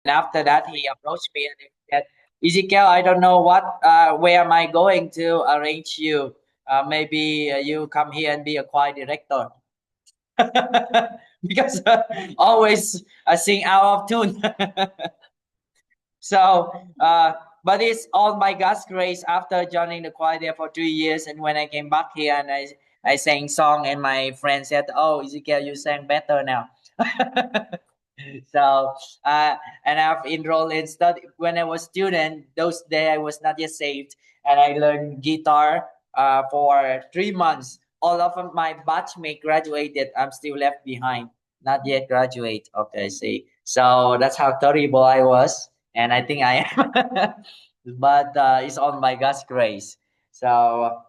And after that, he approached me and he said, Ezekiel, I don't know where am I going to arrange you. Maybe you come here and be a choir director. Because always I sing out of tune. So, but it's all by God's grace after joining the choir there for 2 years. And when I came back here and I sang song, and my friend said, "Oh, Ezekiel, you sang better now." So, and I've enrolled in study when I was student. Those days I was not yet saved, and I learned guitar for 3 months. All of my batchmate graduated. I'm still left behind, not yet graduate. Okay, see. So that's how terrible I was, and I think I am. But it's on by God's grace. So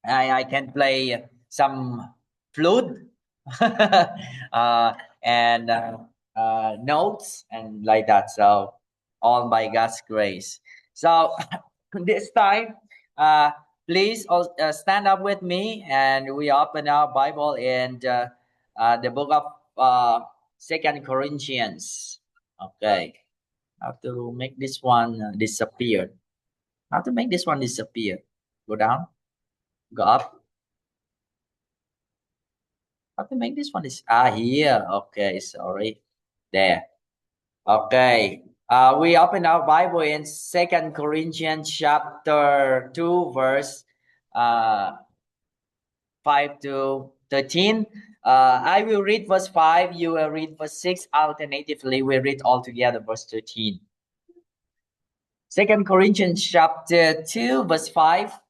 I can play some flute, and notes and like that. So all by God's grace. So this time, uh, please stand up with me, and we open our Bible in the book of Second Corinthians. Okay, I have to make this one disappear. How to make this one disappear? Go down, go up. How to make this one is here. Okay, sorry. There. Okay. We open our Bible in Second Corinthians chapter 2, verse uh 5 to 13. I will read verse 5, you will read verse 6. Alternatively, we read all together verse 13. Second Corinthians chapter 2, verse 5.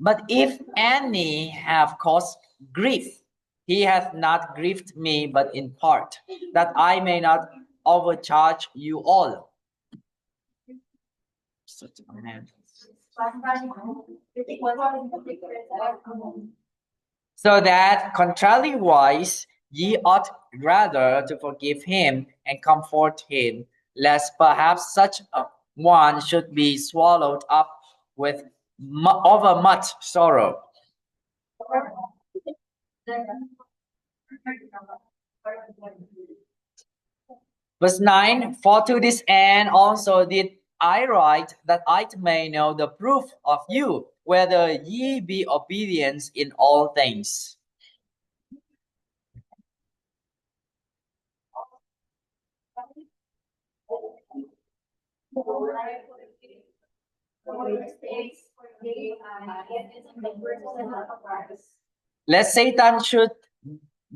But if any have caused grief, he hath not grieved me, but in part, that I may not overcharge you all. Such a man. So that, contrariwise, ye ought rather to forgive him and comfort him, lest perhaps such a one should be swallowed up with overmuch sorrow. Verse 9, for to this end also did I write, that I may know the proof of you, whether ye be obedient in all things. Lest Satan should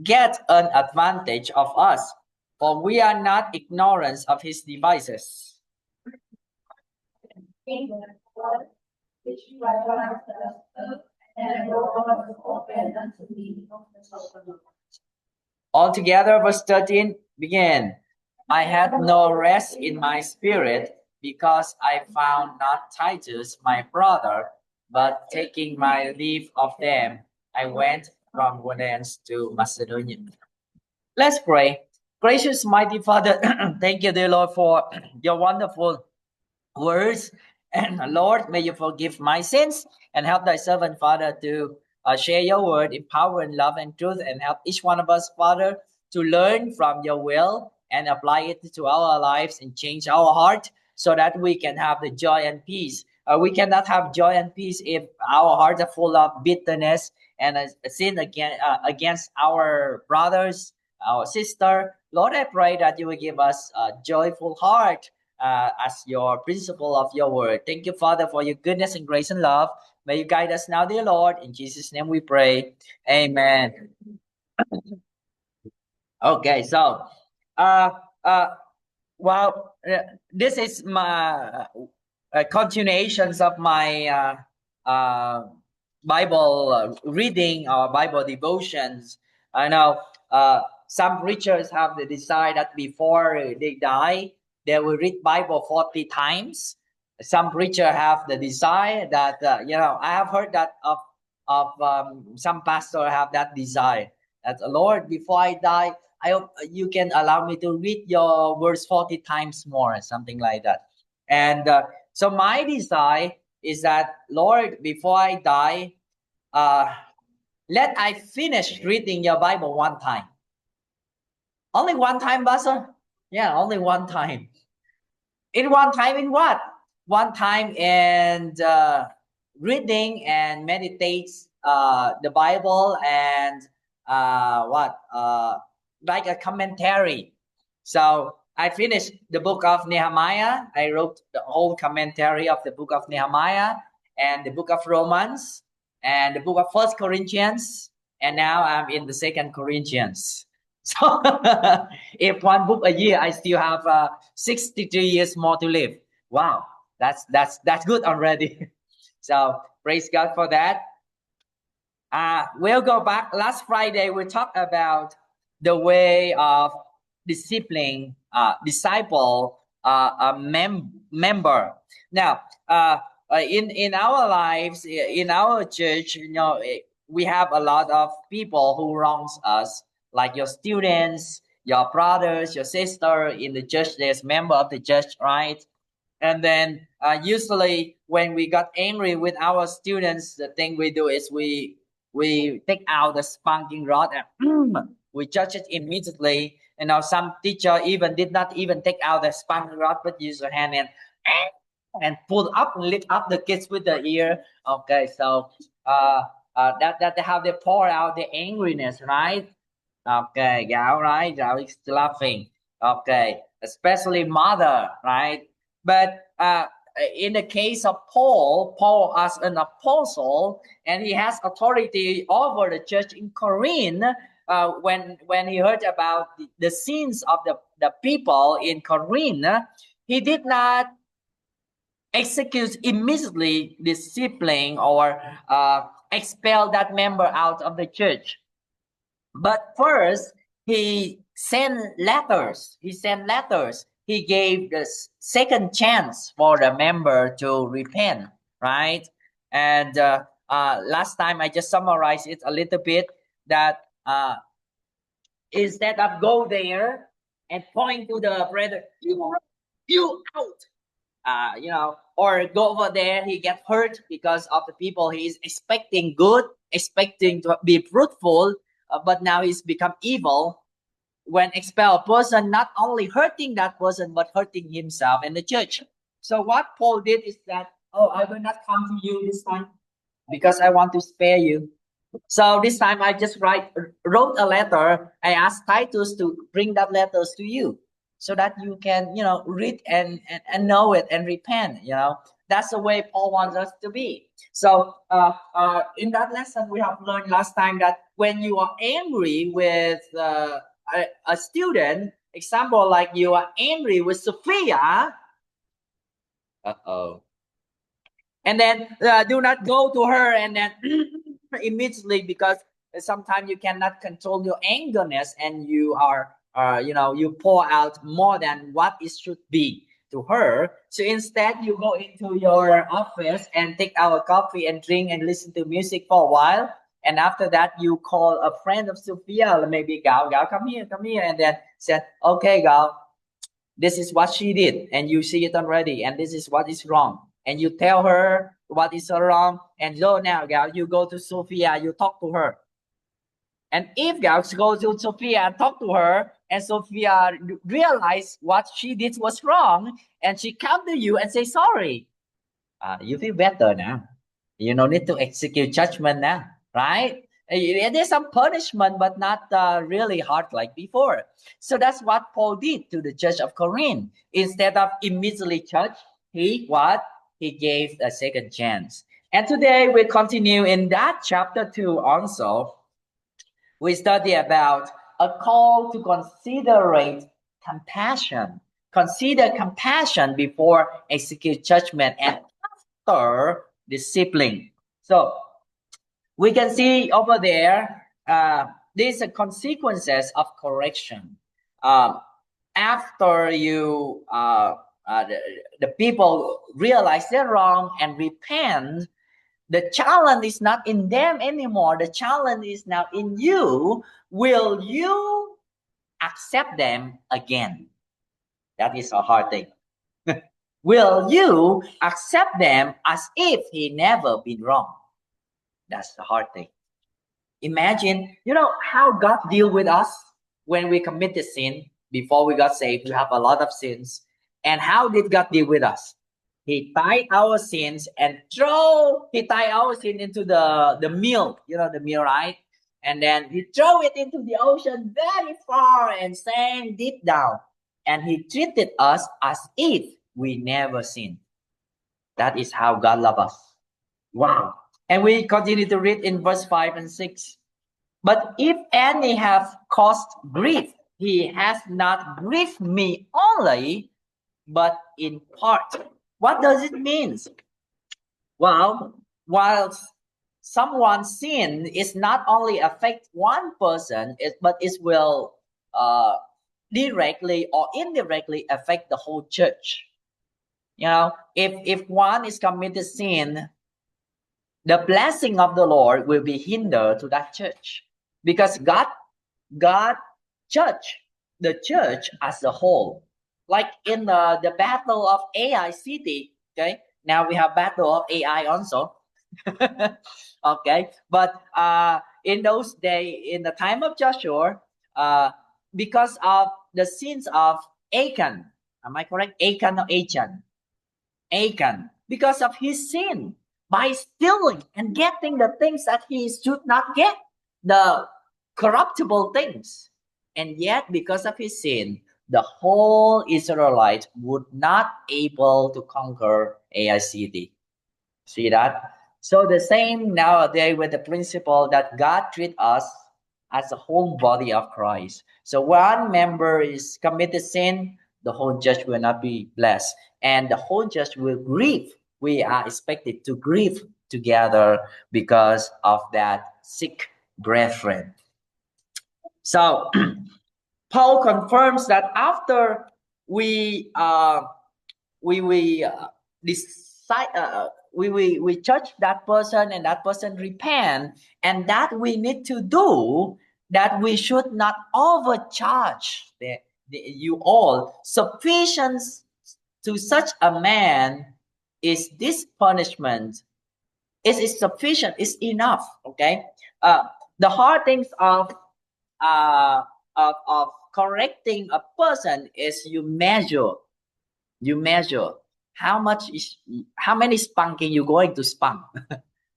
get an advantage of us, for we are not ignorant of his devices. Altogether, verse 13 begin. I had no rest in my spirit, because I found not Titus my brother, but taking my leave of them, I went from thence to Macedonia. Let's pray. Gracious, mighty Father, thank you, dear Lord, for your wonderful words. And Lord, may you forgive my sins and help thy servant, Father, to share your word in power and love and truth, and help each one of us, Father, to learn from your will and apply it to our lives and change our heart, so that we can have the joy and peace. We cannot have joy and peace if our hearts are full of bitterness and sin against our brothers, our sister. Lord, I pray that you will give us a joyful heart as your principle of your word. Thank you, Father, for your goodness and grace and love. May you guide us now, dear Lord. In Jesus' name we pray. Amen. Okay, so uh, uh, well, this is my continuations of my Bible reading or Bible devotions. I know some preachers have the desire that before they die, they will read Bible 40 times. Some preacher have the desire that I have heard that of some pastor have that desire that, Lord, before I die, I hope you can allow me to read your words 40 times more, something like that. And so my desire is that, Lord, before I die, uh, let I finish reading your Bible one time. Only one time, Pastor? Yeah, only one time. In one time in what? One time in reading and meditates the Bible and what? Like a commentary. So I finished the book of Nehemiah. I wrote the whole commentary of the book of Nehemiah and the book of Romans and the book of First Corinthians. And now I'm in the Second Corinthians. So if one book a year, I still have 63 years more to live. Wow, that's good already. So praise God for that. We'll go back. Last Friday we talked about the way of disciple a member. Now, in our lives, in our church, we have a lot of people who wrongs us, like your students, your brothers, your sister in the church. There's member of the church, right? And then usually when we got angry with our students, the thing we do is we take out the spanking rod and we judge it immediately. And now some teacher even did not even take out the spanking rod, but use their hand and pull up and lift up the kids with the ear. Okay, so that how they pour out the angriness, right? Okay, Gao, right? Gao is laughing. Okay, especially mother, right? But in the case of Paul as an apostle, and he has authority over the church in Corinth. When he heard about the sins of the people in Corinth, he did not execute immediately discipline or expel that member out of the church. But first, he sent letters. He gave the second chance for the member to repent, right? And last time I just summarized it a little bit that instead of go there and point to the brother, you out, or go over there, he get hurt because of the people he is expecting good, expecting to be fruitful, but now he's become evil. When expel a person, not only hurting that person, but hurting himself and the church. So what Paul did is that, I will not come to you this time because I want to spare you. So this time I just wrote a letter. I asked Titus to bring that letters to you so that you can, read and know it and repent. That's the way Paul wants us to be. So in that lesson, we have learned last time that when you are angry with a student, example, like you are angry with Sophia, and then do not go to her and then immediately, because sometimes you cannot control your angerness and you are you pour out more than what it should be to her. So instead you go into your office and take out a coffee and drink and listen to music for a while, and after that you call a friend of Sophia, maybe Gao, come here, and then said, okay, Gao, this is what she did and you see it already, and this is what is wrong, and you tell her what is wrong. And so now, Gao, you go to Sophia, you talk to her. And if Gao goes to Sophia and talk to her, and Sophia realize what she did was wrong, and she come to you and say sorry, you feel better now. You don't need to execute judgment now, right? There's some punishment, but not really hard like before. So that's what Paul did to the church of Corinth. Instead of immediately judge, he gave a second chance. And today we continue in that chapter 2 also. We study about a call to considerate compassion. Consider compassion before execute judgment and after discipline. So we can see over there, these are consequences of correction. After the people realize they're wrong and repent, the challenge is not in them anymore. The challenge is now in you. Will you accept them again? That is a hard thing. Will you accept them as if he never been wrong? That's the hard thing. Imagine, how God deal with us when we commit the sin. before we got saved, we have a lot of sins. And how did God deal with us? He tied our sins and he tied our sin into the mill, the mill, right? And then he throw it into the ocean very far and sank deep down. And he treated us as if we never sinned. That is how God loves us. Wow. And we continue to read in verse 5 and 6. But if any have caused grief, he has not grieved me only, but in part. What does it mean? Well, while someone's sin is not only affect one person, but it will directly or indirectly affect the whole church. If one is committed sin, the blessing of the Lord will be hindered to that church, because God judge the church as a whole. Like in the battle of Ai city, okay? Now we have battle of Ai also. Okay, but in those days, in the time of Joshua, because of the sins of Achan, am I correct? Achan or Achan? Achan, because of his sin, by stealing and getting the things that he should not get, the corruptible things. And yet, because of his sin, the whole Israelite would not able to conquer Ai city. See that? So the same nowadays with the principle that God treats us as a whole body of Christ. So one member is committed sin, the whole church will not be blessed, and the whole church will grieve. We are expected to grieve together because of that sick brethren. So Paul confirms that after we decide, we judge that person and that person repent, and that we need to do, that we should not overcharge you all. Sufficient to such a man is this punishment. Is sufficient, is enough. Okay, the hard things of correcting a person is you measure how many spanking you're going to spank,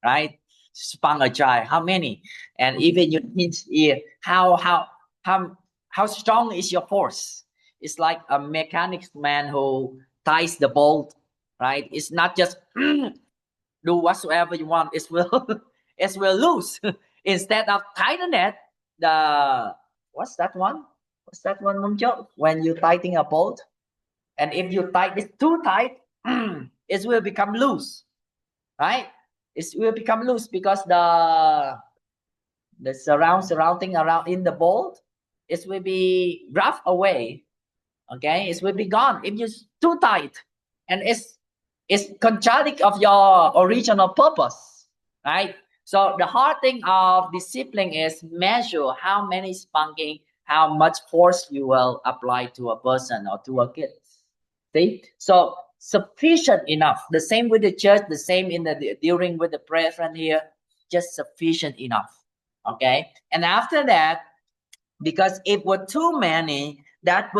right? Spank a child, how many? And even you need how strong is your force? It's like a mechanics man who ties the bolt, right? It's not just do whatsoever you want. It will lose. Instead of tighten it, what's that one, Mom Jo? When you tightening a bolt, and if you tight it too tight, it will become loose, right? It will become loose because the surrounding around in the bolt, it will be rough away. Okay, it will be gone if you too tight, and it's contradict of your original purpose, right? So the hard thing of discipline is measure how many spanking, how much force you will apply to a person or to a kid. See, so sufficient enough. The same with the church. The same in the during with the brethren here. Just sufficient enough. Okay, and after that, because if were too many, that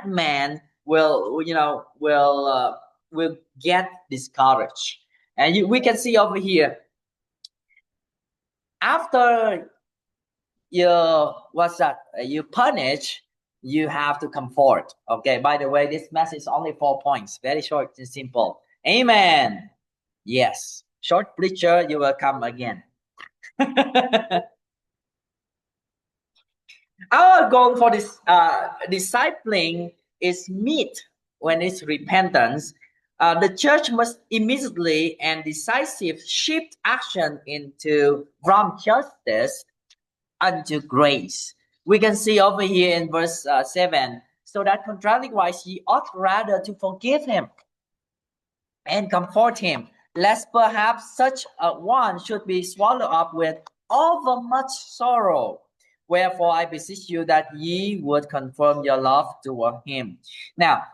man will will get discouraged. And we can see over here, after you punish, you have to comfort. Okay, by the way, this message is only 4 points, very short and simple. Amen. Yes, short preacher, you will come again. Our goal for this discipling is meet when it's repentance. The church must immediately and decisive shift action from justice unto grace. We can see over here in verse 7. So that contrarily-wise, ye ought rather to forgive him and comfort him, lest perhaps such a one should be swallowed up with overmuch sorrow. Wherefore I beseech you that ye would confirm your love toward him. Now,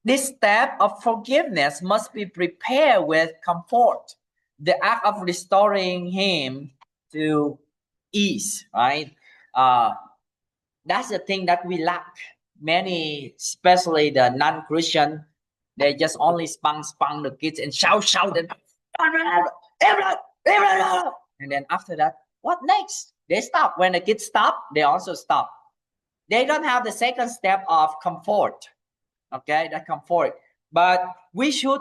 this step of forgiveness must be prepared with comfort. The act of restoring him to ease, right? That's the thing that we lack. Many, especially the non-Christian, they just only spang the kids and shout and and then after that, what next? They stop. When the kids stop, they also stop. They don't have the second step of comfort. Okay, that comfort. But we should,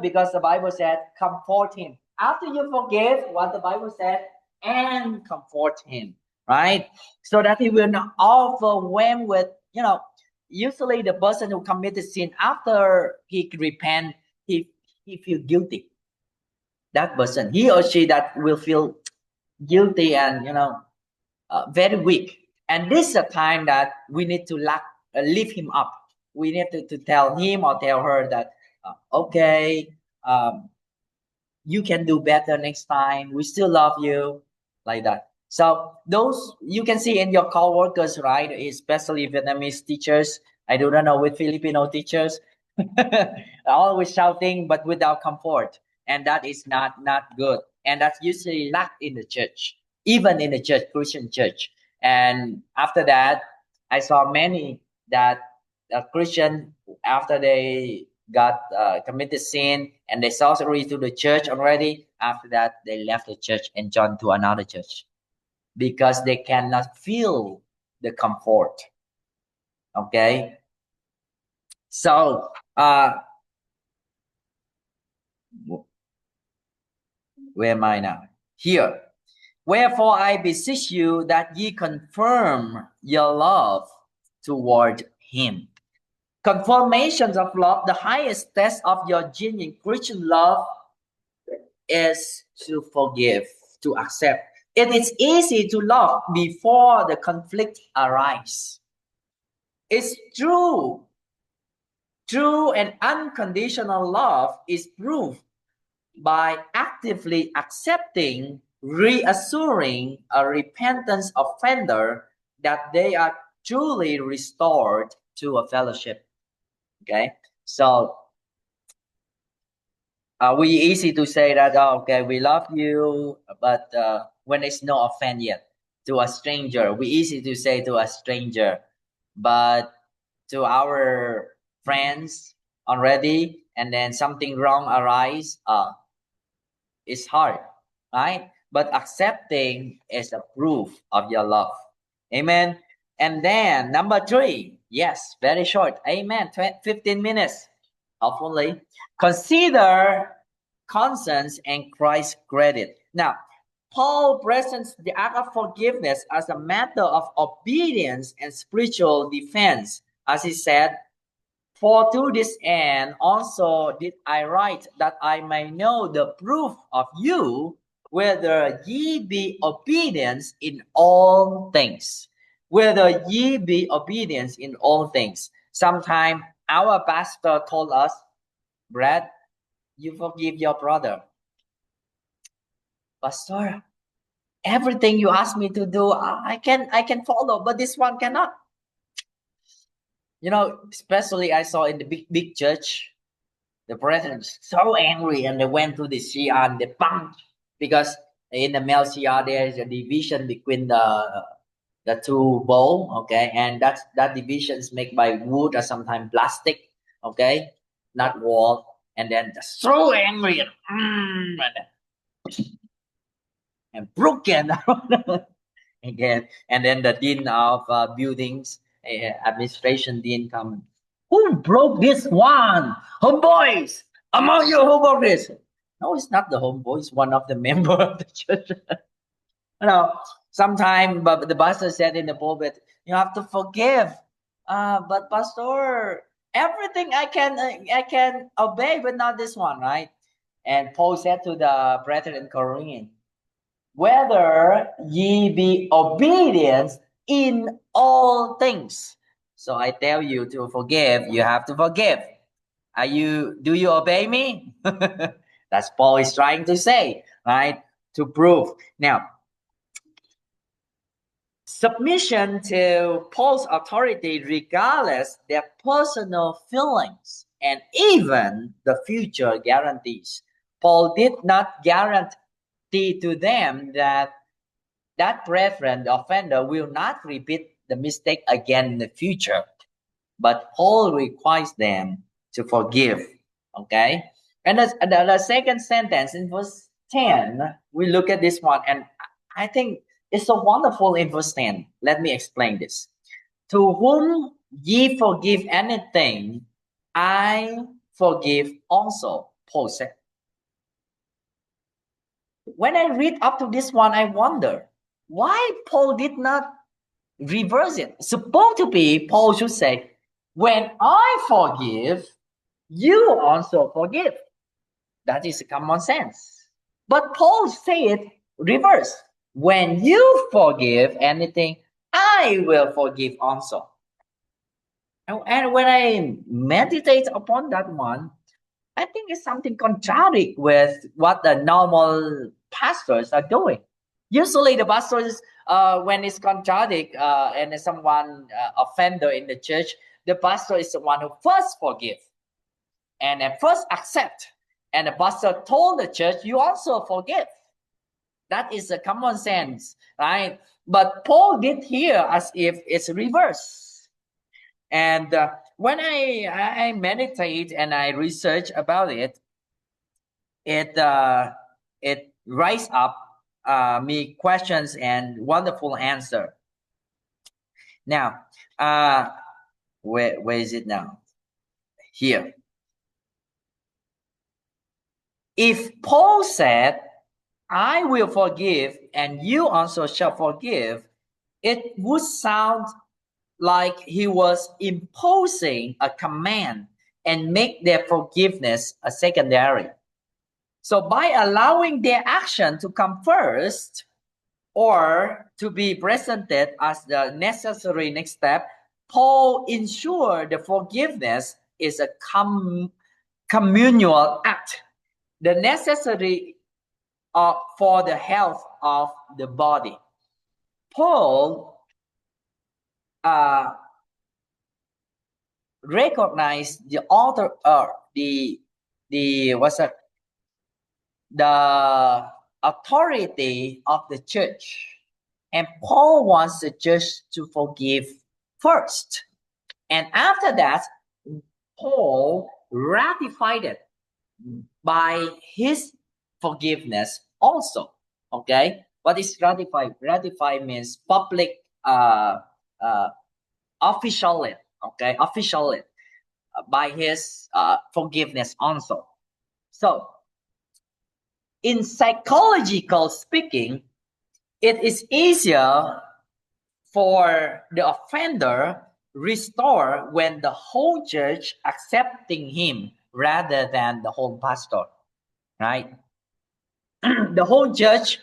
because the Bible said, comfort him. After you forgive what the Bible said, and comfort him, right? So that he will not overwhelm with, usually the person who committed sin, after he repent, he feel guilty. That person, he or she, that will feel guilty and very weak. And this is a time that we need to lift him up. We need to tell him or tell her that okay, you can do better next time. We still love you, like that. So those you can see in your co-workers, right? Especially Vietnamese teachers. I do not know with Filipino teachers. Always shouting but without comfort, and that is not good. And that's usually lacked in the church, even in the church, Christian church. And after that, I saw many that Christian, after they got committed sin and they sorcery to the church already, after that they left the church and joined to another church because they cannot feel the comfort. Okay, so where am I now? Here. Wherefore I beseech you that ye confirm your love toward him. Confirmations of love, the highest test of your genuine Christian love is to forgive, to accept. It is easy to love before the conflict arises. It's true. True and unconditional love is proved by actively accepting, reassuring a repentant offender that they are truly restored to a fellowship. Okay, so we easy to say that, oh, okay, we love you, but when it's no offense yet to a stranger, we easy to say to a stranger, but to our friends already, and then something wrong arise, it's hard, right? But accepting is a proof of your love. Amen. And then number 3, yes, very short. Amen. 15 minutes, hopefully. Consider conscience and Christ's credit. Now, Paul presents the act of forgiveness as a matter of obedience and spiritual defense. As he said, for to this end also did I write, that I may know the proof of you, whether ye be obedient in all things. Whether ye be obedient in all things. Sometime our pastor told us, Brad, you forgive your brother. Pastor, everything you ask me to do, I can follow, but this one cannot. Especially I saw in the big church, the president is so angry, and they went to the Shia and they punched, because in the male Shia there is a division between the two bowl, okay, and that division is made by wood or sometimes plastic, okay, not wall, and then just so angry and broken again, and then the dean of buildings, administration dean come. Who broke this one? Homeboys! Among you, who broke this? No, it's not the homeboy. It's one of the member of the church. Sometimes but the pastor said in the pulpit, you have to forgive. But pastor, everything I can obey, but not this one, right? And Paul said to the brethren in Corinth, whether ye be obedient in all things. So I tell you to forgive, you have to forgive. Do you obey me? That's Paul is trying to say, right? To prove. Now, submission to Paul's authority regardless their personal feelings and even the future guarantees. Paul did not guarantee to them that that brethren, the offender, will not repeat the mistake again in the future. But Paul requires them to forgive. Okay? And the second sentence in verse 10, we look at this one, and I think it's so wonderful in verse 10. Let me explain this. To whom ye forgive anything, I forgive also, Paul said. When I read up to this one, I wonder why Paul did not reverse it. Supposed to be, Paul should say, when I forgive, you also forgive. That is common sense. But Paul said reverse. When you forgive anything, I will forgive also. And when I meditate upon that one, I think it's something contrary with what the normal pastors are doing. Usually, the pastors, when it's contradict and someone offender in the church, the pastor is the one who first forgive and then first accept. And the pastor told the church, you also forgive. That is a common sense, right? But Paul did here as if it's reverse. And when I meditate and I research about it, it rise up me questions and wonderful answer. Now, where is it now? Here. If Paul said, I will forgive and you also shall forgive, it would sound like he was imposing a command and make their forgiveness a secondary. So by allowing their action to come first or to be presented as the necessary next step, Paul ensured the forgiveness is a communal act, the necessary for the health of the body. Paul recognized the author the authority of the church, and Paul wants the church to forgive first, and after that Paul ratified it by his forgiveness also. Okay, what is ratify? Ratify means public officially. Okay, officially by his forgiveness also. So in psychological speaking, it is easier for the offender restore when the whole church accepting him rather than the whole pastor, right? The whole church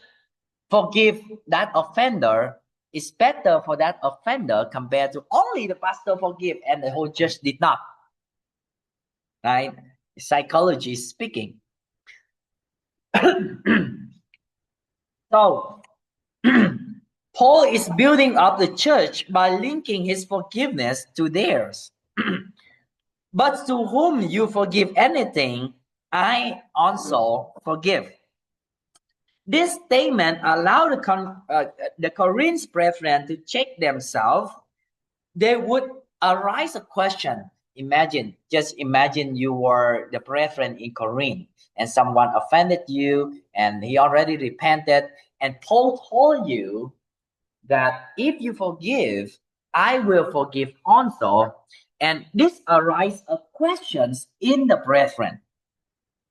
forgive that offender is better for that offender compared to only the pastor forgive and the whole church did not, right? Psychology speaking. So Paul is building up the church by linking his forgiveness to theirs. But to whom you forgive anything, I also forgive. This statement allowed the Corinth brethren to check themselves. There would arise a question. Just imagine you were the brethren in Corinth and someone offended you and he already repented, and Paul told you that if you forgive, I will forgive also. And this arises of questions in the brethren.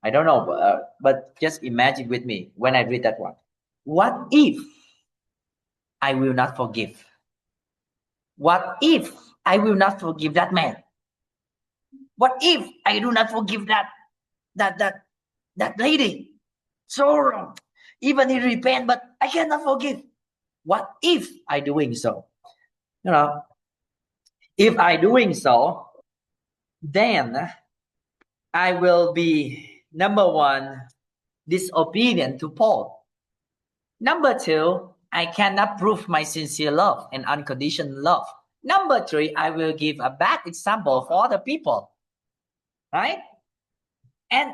I don't know, but just imagine with me when I read that one. What if I will not forgive? What if I will not forgive that man? What if I do not forgive that lady? So wrong. Even he repent, but I cannot forgive. What if I doing so? You know, if I doing so, then I will be, number one, disobedient to Paul. Number two, I cannot prove my sincere love and unconditional love. Number three, I will give a bad example for other people. Right? And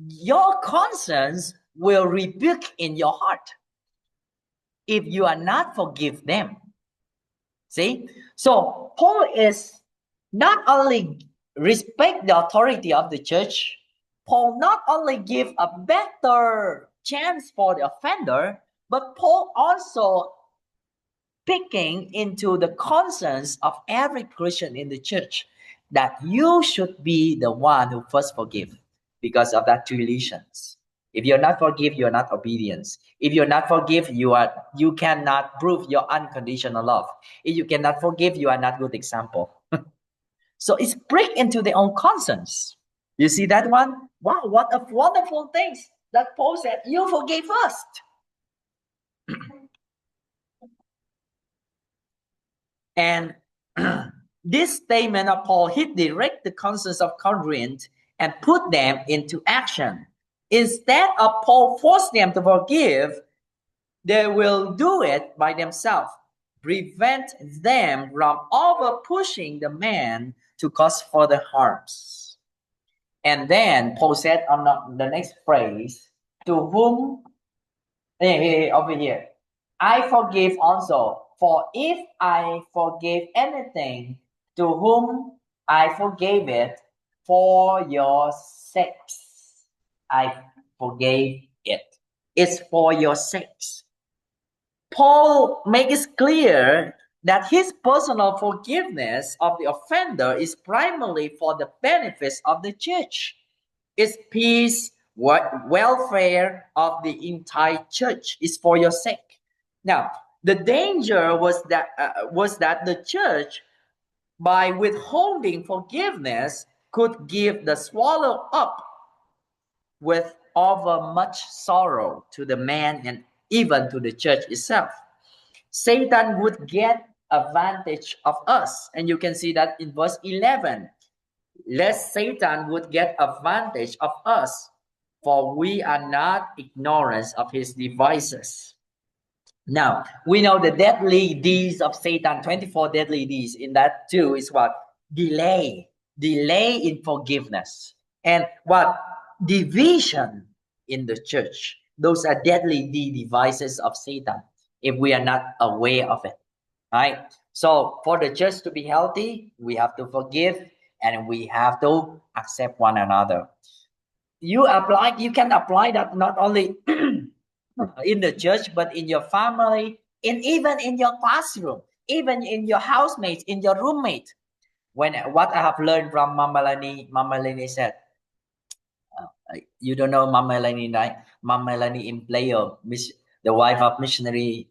your conscience will rebuke in your heart. if you are not forgive them. See? So Paul is not only respect the authority of the church, Paul not only give a better chance for the offender, but Paul also picking into the conscience of every Christian in the church that you should be the one who first forgive because of that two relations. If you're not forgive, you're not obedience. If you're not forgive, you cannot prove your unconditional love. If you cannot forgive, you are not good example. So it's break into their own conscience. You see that one? Wow, what a wonderful thing that Paul said, you forgive first. And this statement of Paul hit direct the conscience of Corinth and put them into action. Instead of Paul force them to forgive, they will do it by themselves. Prevent them from over pushing the man to cause further harms. And then Paul said on the next phrase, to whom, over here, I forgive also. For if I forgave anything, to whom I forgave it, for your sakes, I forgave it. It's for your sakes. Paul makes it clear that his personal forgiveness of the offender is primarily for the benefits of the church. It's peace, welfare of the entire church is for your sake. Now, the danger was that the church, by withholding forgiveness, could give the swallow up with over much sorrow to the man and even to the church itself. Satan would get advantage of us, and you can see that in verse 11. Lest Satan would get advantage of us, for we are not ignorant of his devices. Now, we know the deadly deeds of Satan, 24 deadly deeds. In that too is what? Delay in forgiveness. And what? Division in the church. Those are deadly devices of Satan if we are not aware of it. Right? So for the church to be healthy, we have to forgive and we have to accept one another. You can apply that not only in the church, but in your family, and even in your classroom, even in your housemates, in your roommate. What I have learned from Mama Lani said, you don't know Mama Lani, right? Mama Lani in Player, the wife of missionary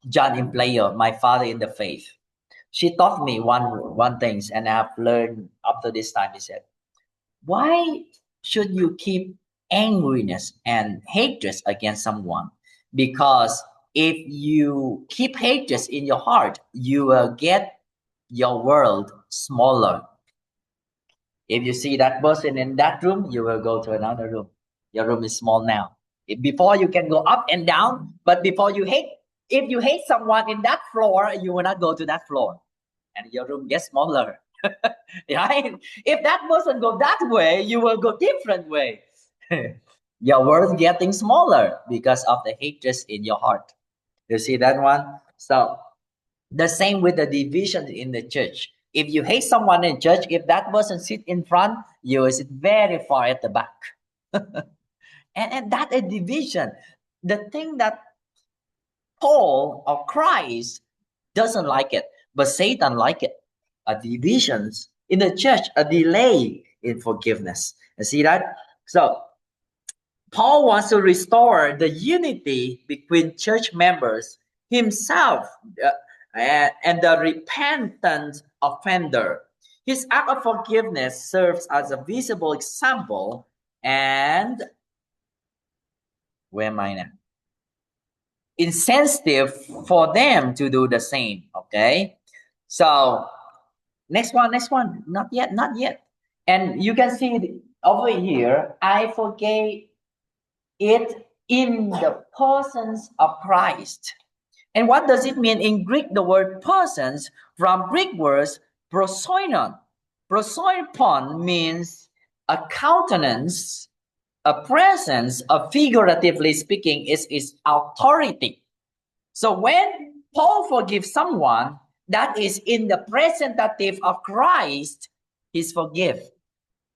John in Player, my father in the faith. She taught me one thing, and I have learned up to this time. He said, why should you keep angriness and hatred against someone? Because if you keep hatred in your heart, you will get your world smaller. If you see that person in that room, you will go to another room. Your room is small now. Before you can go up and down, but if you hate someone in that floor, you will not go to that floor, and your room gets smaller. Right? If that person go that way, you will go different way. Your world getting smaller because of the hatred in your heart. You see that one? So the same with the division in the church. If you hate someone in church, if that person sit in front, you will sit very far at the back. and that a division. The thing that Paul or Christ doesn't like it, but Satan like it. A divisions in the church, a delay in forgiveness. You see that? So Paul wants to restore the unity between church members, himself, and the repentant offender. His act of forgiveness serves as a visible example, and where am I now? Insensitive for them to do the same. Okay, so next one. Not yet. And you can see over here, I forgave it in the persons of Christ. And what does it mean in Greek? The word persons from Greek words prosoinon. Prosoipon means a countenance, a presence, figuratively speaking, is authority. So when Paul forgives someone, that is in the presentative of Christ, he's forgive.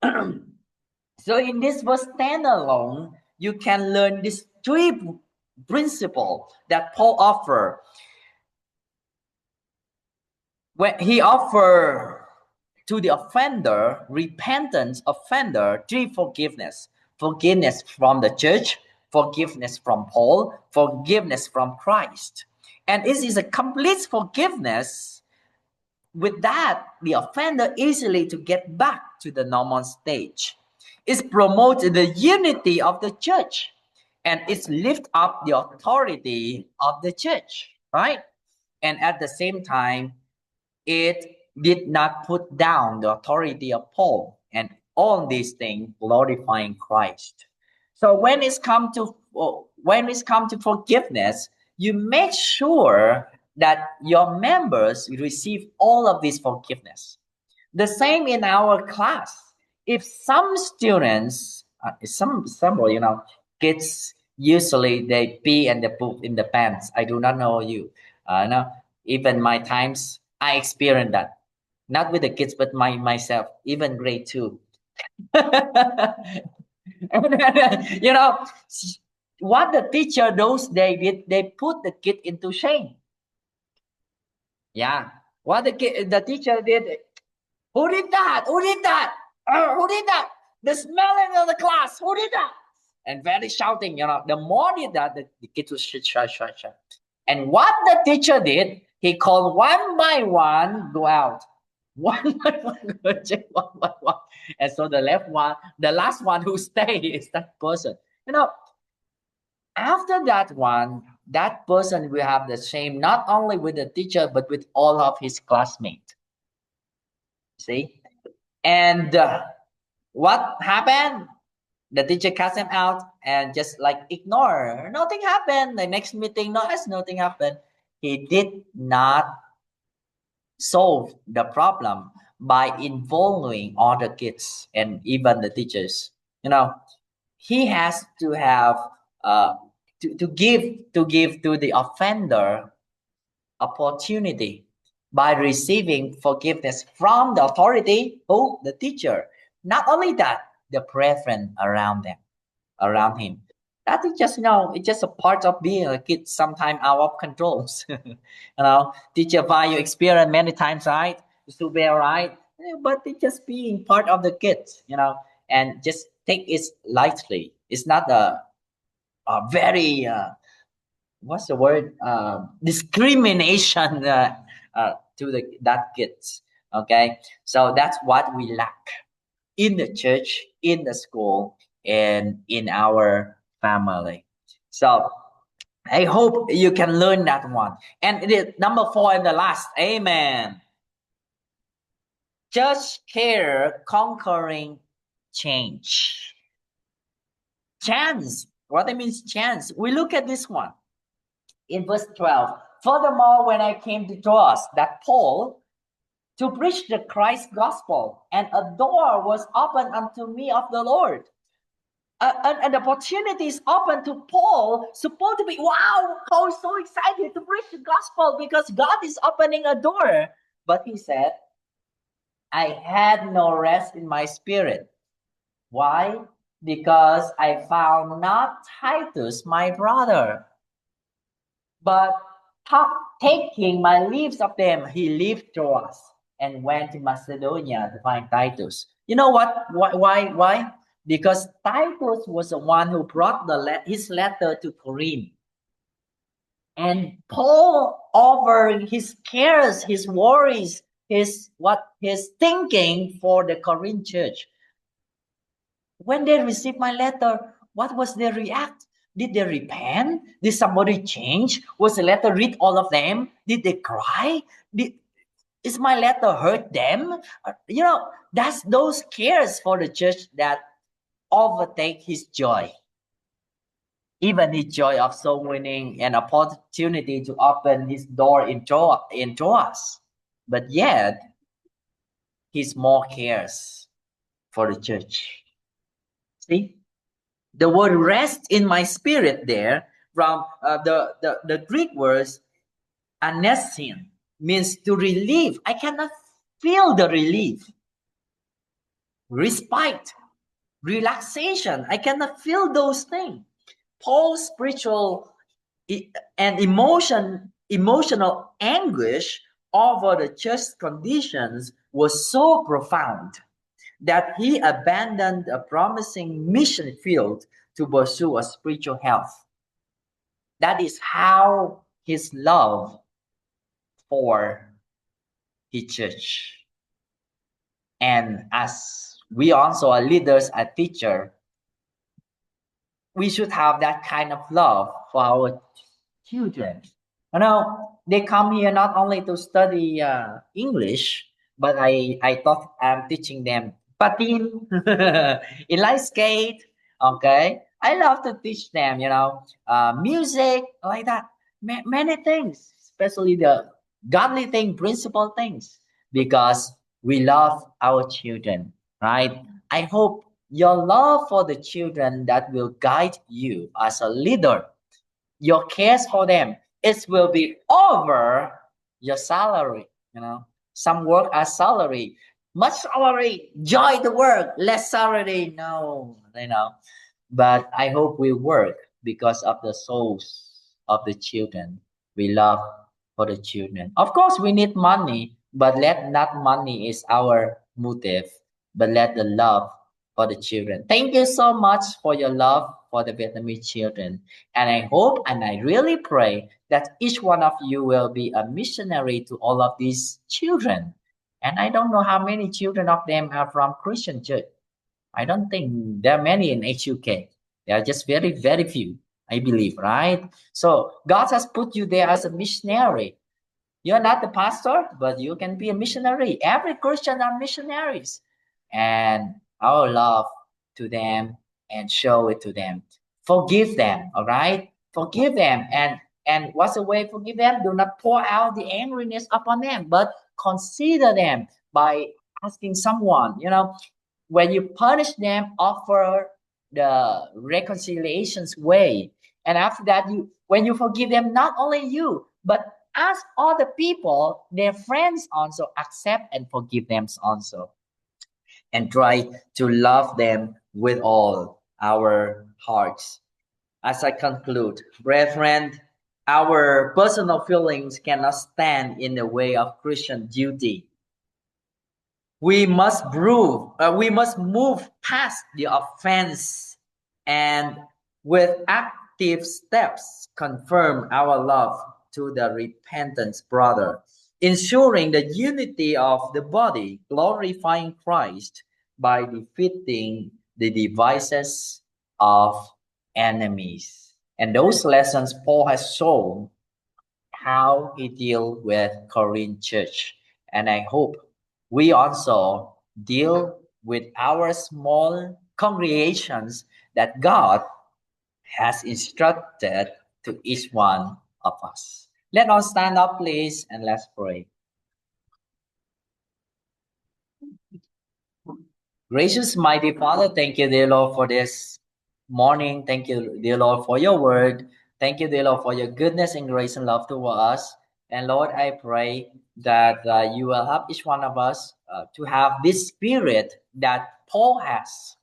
So in this verse 10 alone, you can learn these three principles that Paul offer. When he offered to the offender, repentant offender, three forgiveness. Forgiveness from the church, forgiveness from Paul, forgiveness from Christ. And it is a complete forgiveness. With that, the offender easily to get back to the normal stage. It promotes the unity of the church, and it lifts up the authority of the church, right? And at the same time, it did not put down the authority of Paul, and all these things glorifying Christ. So when it's come to forgiveness, you make sure that your members receive all of this forgiveness. The same in our class. If some students, kids usually they pee and they poop in the pants. I do not know you. No, even my times I experienced that. Not with the kids, but myself. Even grade two. you know, what the teacher those days did, they put the kid into shame. Yeah, what the teacher did. Who did that? Who did that? Who did that? The smelling of the class. Who did that? And very shouting, the more did that, the kids would shut. And what the teacher did, he called one by one, go out. One by one, go check one by one. And so the last one who stay is that person. After that person will have the shame not only with the teacher, but with all of his classmates. See? And what happened? The teacher cast him out and just like ignore. Nothing happened. The next meeting, nothing happened. He did not solve the problem by involving other kids and even the teachers. He has to have to give to the offender opportunity by receiving forgiveness from the authority, who the teacher. Not only that, the brethren around him. That is just it's just a part of being a kid. Sometimes out of controls. Teacher value experience many times, right? It's to be right, but it's just being part of the kids. And just take it lightly. It's not a very what's the word, discrimination to that kids. Okay, so that's what we lack in the church, in the school, and in our family. So I hope you can learn that one. And it is number 4 and the last. Amen. Church care conquering change. Chance. What it means chance. We look at this one in verse 12. Furthermore, when I came to Troas, that Paul, to preach the Christ gospel, and a door was opened unto me of the Lord. An opportunity is open to Paul, supposed to be, wow, Paul is so excited to preach the gospel because God is opening a door. But he said, I had no rest in my spirit. Why? Because I found not Titus, my brother. But taking my leaves of them, he left Troas and went to Macedonia to find Titus. You know what? Why? Because Titus was the one who brought his letter to Corinth. And Paul, over his cares, his worries, his thinking for the Corinth church. When they received my letter, what was their react? Did they repent? Did somebody change? Was the letter read all of them? Did they cry? Is my letter hurt them? That's those cares for the church that overtake his joy. Even his joy of soul winning, an opportunity to open his door in Troas. But yet, he's more cares for the church. See? The word rest in my spirit there from the Greek words anesin, means to relieve. I cannot feel the relief, respite, relaxation. I cannot feel those things. Paul's spiritual and emotional anguish over the church conditions was so profound that he abandoned a promising mission field to pursue a spiritual health. That is how his love for his church. And as we also are leaders, a teacher, we should have that kind of love for our children. You know, they come here not only to study English, but I thought I'm teaching them patin, inline skate. Okay, I love to teach them, music like that, many things, especially the godly thing, principle things, because we love our children, right? I hope your love for the children that will guide you as a leader, your cares for them, it will be over your salary. Some work as salary, much salary, joy the work, less salary, no, but I hope we work because of the souls of the children. We love for the children. Of course we need money, but let not money is our motive, but let the love for the children. Thank you so much for your love for the Vietnamese children. And I hope and I really pray that each one of you will be a missionary to all of these children. And I don't know how many children of them are from Christian church. I don't think there are many in HUK. There are just very, very few, I believe, right? So God has put you there as a missionary. You're not the pastor, but you can be a missionary. Every Christian are missionaries. And our love to them and show it to them. Forgive them, all right? Forgive them. And what's the way to forgive them? Do not pour out the angriness upon them, but consider them by asking someone, when you punish them, offer the reconciliations way. And after that, when you forgive them, not only you, but ask other people, their friends also accept and forgive them also. And try to love them with all our hearts. As I conclude, brethren, our personal feelings cannot stand in the way of Christian duty. We must move past the offense and with active steps confirm our love to the repentant brother, ensuring the unity of the body, glorifying Christ by defeating the devices of enemies. And those lessons Paul has shown how he deal with Corinth church. And I hope we also deal with our small congregations that God has instructed to each one of us. Let us stand up, please, and let's pray. Gracious, mighty Father, thank you, dear Lord, for this morning. Thank you, dear Lord, for your word. Thank you, dear Lord, for your goodness and grace and love toward us. And Lord, I pray that you will help each one of us to have this spirit that Paul has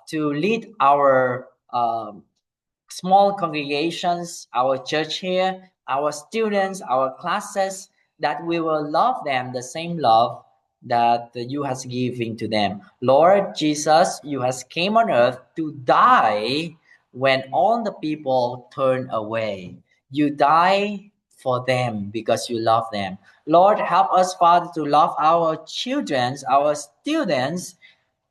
to lead our small congregations, our church here, our students, our classes, that we will love them the same love that you has given to them. Lord Jesus, you has came on earth to die when all the people turn away. You die for them because you love them. Lord, help us, Father, to love our children, our students,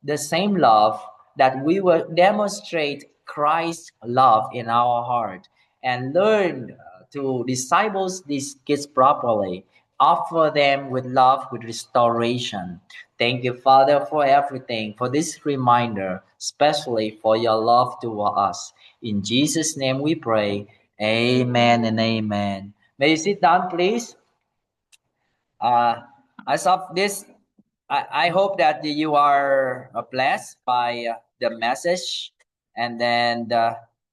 the same love that we will demonstrate Christ's love in our heart and learn to disciple these kids properly, offer them with love, with restoration. Thank you, Father, for everything, for this reminder, especially for your love toward us. In Jesus' name we pray. Amen and amen. May you sit down, please. As of this, I hope that you are blessed by the message, and then